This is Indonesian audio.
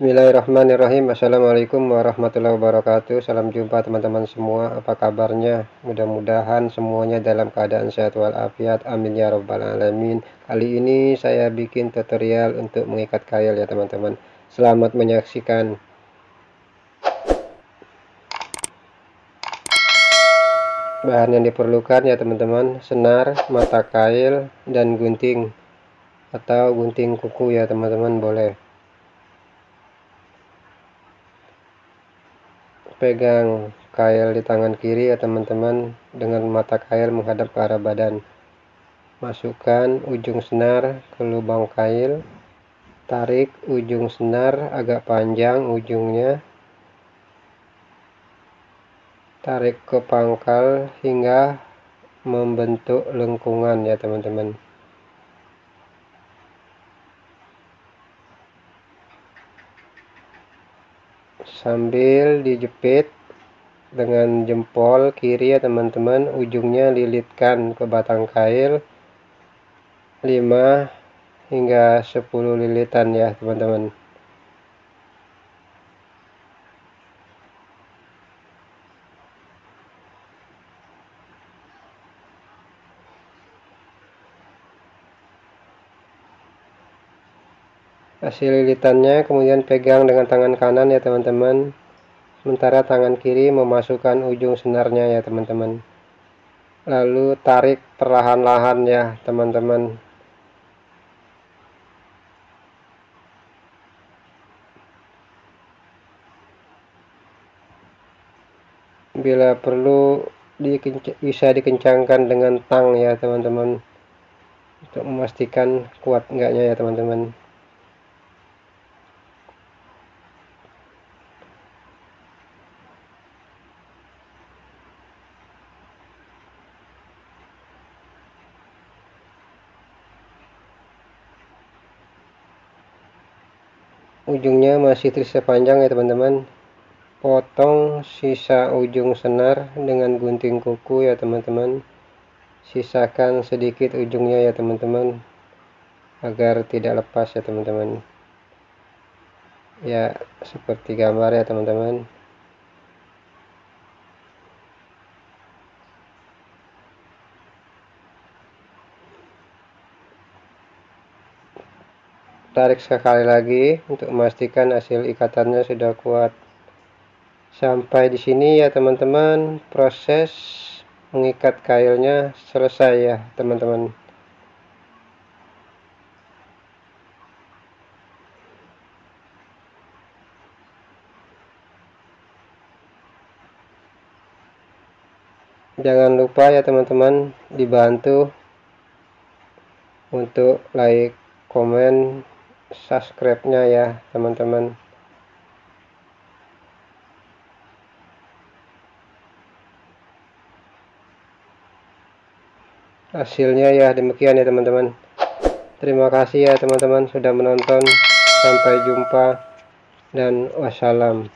Bismillahirrahmanirrahim. Assalamualaikum warahmatullahi wabarakatuh. Salam jumpa teman-teman semua. Apa kabarnya? Mudah-mudahan semuanya dalam keadaan sehat walafiat. Amin ya robbal alamin. Kali ini saya bikin tutorial untuk mengikat kail ya teman-teman. Selamat menyaksikan. Bahan yang diperlukan ya teman-teman: senar, mata kail, dan gunting atau gunting kuku ya teman-teman, boleh. Pegang kail di tangan kiri ya teman-teman, dengan mata kail menghadap ke arah badan. Masukkan ujung senar ke lubang kail, tarik ujung senar agak panjang ujungnya, tarik ke pangkal hingga membentuk lengkungan ya teman-teman. Sambil dijepit dengan jempol kiri ya teman-teman, ujungnya lilitkan ke batang kail 5 hingga 10 lilitan ya teman-teman. Hasil lilitannya kemudian pegang dengan tangan kanan ya teman-teman, sementara tangan kiri memasukkan ujung senarnya ya teman-teman, lalu tarik perlahan-lahan ya teman-teman. Bila perlu bisa dikencangkan dengan tang ya teman-teman, untuk memastikan kuat enggaknya ya teman-teman. Ujungnya masih tersisa panjang ya teman-teman. Potong sisa ujung senar dengan gunting kuku ya teman-teman. Sisakan sedikit ujungnya ya teman-teman, agar tidak lepas ya teman-teman. Ya, seperti gambar ya teman-teman. Tarik sekali lagi untuk memastikan hasil ikatannya sudah kuat. Sampai di sini ya teman-teman, proses mengikat kailnya selesai ya teman-teman. Jangan lupa ya teman-teman, dibantu untuk like, komen, subscribe-nya ya teman-teman. Hasilnya ya demikian ya teman-teman. Terima kasih ya teman-teman sudah menonton. Sampai jumpa dan wassalam.